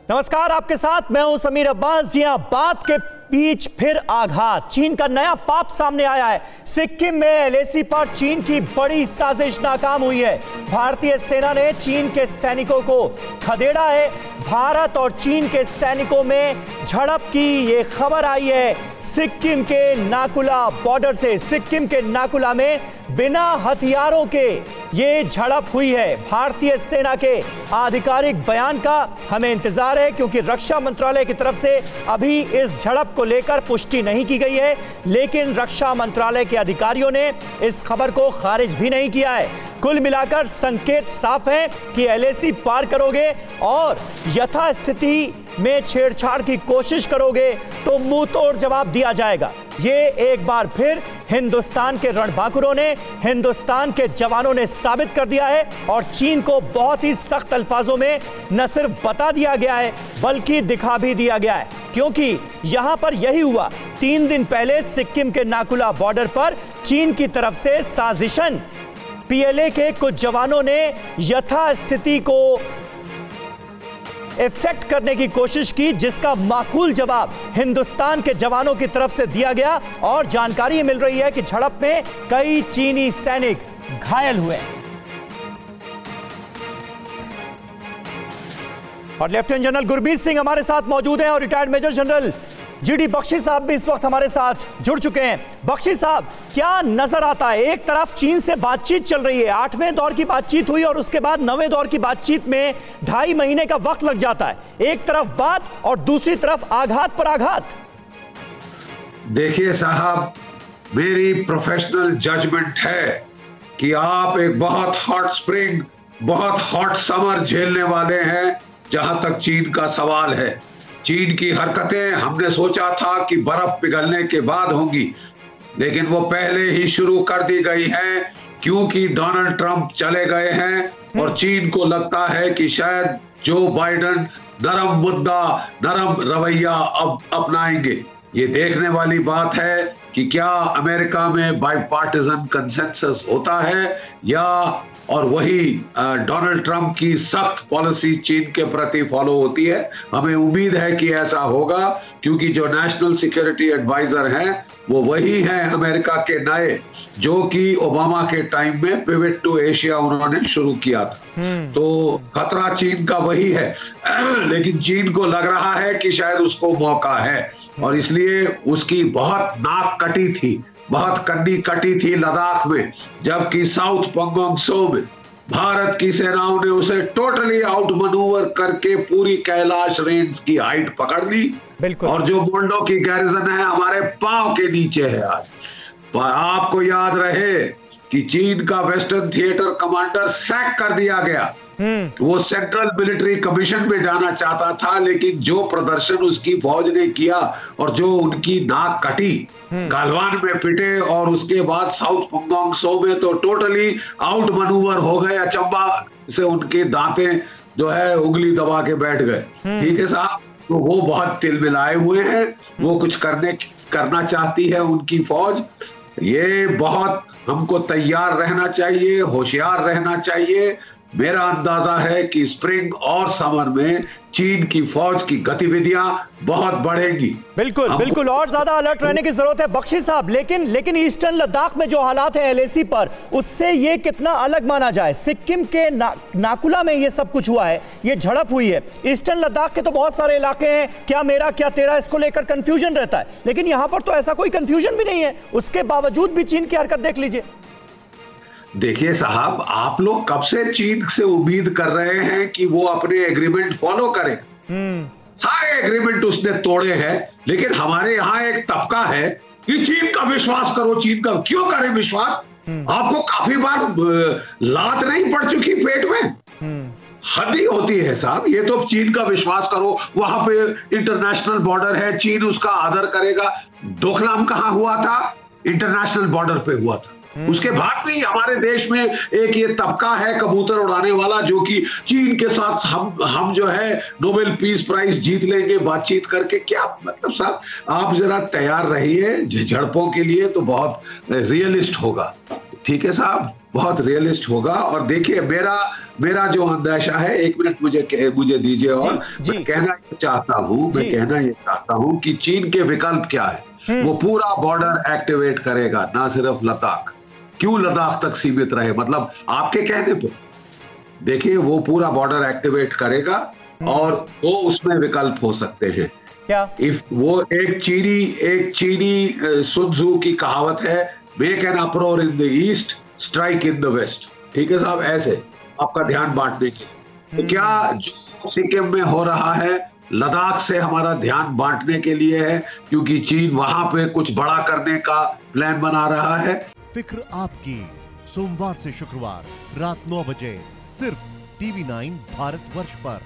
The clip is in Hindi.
नमस्कार, आपके साथ मैं हूं समीर अब्बास। जी हां, बात के बीच फिर आघात। चीन का नया पाप सामने आया है। सिक्किम में एलएसी पर चीन की बड़ी साजिश नाकाम हुई है। भारतीय सेना ने चीन के सैनिकों को खदेड़ा है। भारत और चीन के सैनिकों में झड़प की ये खबर आई है सिक्किम के नाकुला बॉर्डर से। सिक्किम के नाकुला में बिना हथियारों के ये झड़प हुई है। भारतीय सेना के आधिकारिक बयान का हमें इंतजार है, क्योंकि रक्षा मंत्रालय की तरफ से अभी इस झड़प को लेकर पुष्टि नहीं की गई है। लेकिन रक्षा मंत्रालय के अधिकारियों ने इस खबर को खारिज भी नहीं किया है। कुल मिलाकर संकेत साफ है कि एलएसी पार करोगे और यथास्थिति में छेड़छाड़ की कोशिश करोगे तो मुंह तोड़ जवाब दिया जाएगा। ये एक बार फिर हिंदुस्तान के रणबांकुरों ने, हिंदुस्तान के जवानों ने साबित कर दिया है और चीन को बहुत ही सख्त अल्फाजों में न सिर्फ बता दिया गया है बल्कि दिखा भी दिया गया है। क्योंकि यहां पर यही हुआ। 3 दिन पहले सिक्किम के नाकुला बॉर्डर पर चीन की तरफ से साजिशन पीएलए के कुछ जवानों ने यथास्थिति को इफेक्ट करने की कोशिश की, जिसका माकूल जवाब हिंदुस्तान के जवानों की तरफ से दिया गया। और जानकारी मिल रही है कि झड़प में कई चीनी सैनिक घायल हुए। और लेफ्टिनेंट जनरल गुरमीत सिंह हमारे साथ मौजूद हैं और retired major general GD Bakshi साहब भी इस वक्त हमारे साथ जुड़ चुके हैं। बख्शी साहब, क्या नजर आता है? एक तरफ चीन से बातचीत चल रही है, 8वें दौर की बातचीत हुई और उसके बाद 9वें दौर की बातचीत में 2.5 महीने का वक्त लग जाता है। एक तरफ बात और दूसरी तरफ आघात पर आघात। देखिए साहब, मेरी प्रोफेशनल जजमेंट है कि आप एक बहुत हॉट स्प्रिंग, बहुत हॉट समर झेलने वाले हैं। जहां तक चीन का सवाल है, चीन की हरकतें हमने सोचा था कि बर्फ पिघलने के बाद होंगी, लेकिन वो पहले ही शुरू कर दी गई हैं, क्योंकि डोनाल्ड ट्रंप चले गए हैं और चीन को लगता है कि शायद जो बाइडेन नरम मुद्दा, नरम रवैया अब अपनाएंगे। ये देखने वाली बात है कि क्या अमेरिका में बाइपार्टिजन कंसेंसस होता है या और वही डोनाल्ड ट्रंप की सख्त पॉलिसी चीन के प्रति फॉलो होती है। हमें उम्मीद है कि ऐसा होगा, क्योंकि जो नेशनल सिक्योरिटी एडवाइजर हैं वो वही हैं अमेरिका के नए, जो कि ओबामा के टाइम में पिवट टू एशिया उन्होंने शुरू किया था। तो खतरा चीन का वही है, लेकिन चीन को लग रहा है कि शायद उसको मौका है और इसलिए उसकी बहुत नाक कटी थी, बहुत कन्नी कटी थी लद्दाख में, जबकि साउथ पंगोंग सो में भारत की सेनाओं ने उसे टोटली आउट मनूवर करके पूरी कैलाश रेंज की हाइट पकड़ ली। और जो मोल्डो की गैरिजन है हमारे पांव के नीचे है आज। आपको याद रहे कि चीन का वेस्टर्न थिएटर कमांडर सैक कर दिया गया। वो सेंट्रल मिलिट्री कमीशन में जाना चाहता था, लेकिन जो प्रदर्शन उसकी फौज ने किया और जो उनकी नाक कटी, गालवान में पिटे और उसके बाद साउथ पंगोंग सो में तो टोटली आउट मनूवर हो गए। अचंबा से उनके दांतें जो है उंगली दबा के बैठ गए। ठीक है साहब, तो वो बहुत तिलमिलाए हुए हैं। वो कुछ करना चाहती है उनकी फौज। ये बहुत हमको तैयार रहना चाहिए, होशियार रहना चाहिए। मेरा अंदाजा है कि स्प्रिंग और समर में चीन की फौज की गतिविधियां बहुत बढ़ेंगी। बिल्कुल बिल्कुल, और ज्यादा अलर्ट रहने की जरूरत है बख्शी साहब। लेकिन ईस्टर्न लद्दाख में जो हालात है एलएसी पर, उससे ये कितना अलग माना जाए? सिक्किम के नाकुला में ये सब कुछ हुआ है, ये झड़प हुई है। ईस्टर्न लद्दाख के तो बहुत सारे इलाके हैं, क्या मेरा क्या तेरा, इसको लेकर कंफ्यूजन रहता है। लेकिन यहां पर तो ऐसा कोई कंफ्यूजन भी नहीं है, उसके बावजूद भी चीन की हरकत देख लीजिए। देखिए साहब, आप लोग कब से चीन से उम्मीद कर रहे हैं कि वो अपने एग्रीमेंट फॉलो करे। सारे एग्रीमेंट उसने तोड़े हैं, लेकिन हमारे यहाँ एक तबका है कि चीन का विश्वास करो, चीन का क्यों करें विश्वास? आपको काफी बार लात नहीं पड़ चुकी पेट में? हद ही होती है साहब। ये तो चीन का विश्वास करो, वहां पे इंटरनेशनल बॉर्डर है, चीन उसका आदर करेगा। डोकलाम कहां हुआ था? इंटरनेशनल बॉर्डर पे हुआ था। उसके बाद भी हमारे देश में एक ये तबका है कबूतर उड़ाने वाला, जो कि चीन के साथ हम जो है नोबेल पीस प्राइज जीत लेंगे बातचीत करके। क्या मतलब साहब, आप जरा तैयार रहिए झड़पों के लिए, तो बहुत रियलिस्ट होगा। ठीक है साहब, बहुत रियलिस्ट होगा। और देखिए मेरा जो अंदेशा है, 1 मिनट मुझे दीजिए, और मैं कहना ये चाहता हूं कि चीन के विकल्प क्या है। वो पूरा बॉर्डर एक्टिवेट करेगा, ना सिर्फ लद्दाख। क्यों लद्दाख तक सीमित रहे, मतलब आपके कहने पे? देखिए वो पूरा बॉर्डर एक्टिवेट करेगा और वो उसमें विकल्प हो सकते हैं क्या? वो एक चीनी सुन त्सू की कहावत है, make an uproar in the east, strike in the west. ठीक है साहब, ऐसे आपका ध्यान बांटने की। तो क्या जो सिक्किम में हो रहा है, लद्दाख से हमारा ध्यान बांटने के लिए है, क्योंकि चीन वहां पे कुछ बड़ा करने का प्लान बना रहा है। फिक्र आपकी, सोमवार से शुक्रवार रात 9 बजे सिर्फ TV9 भारतवर्ष पर।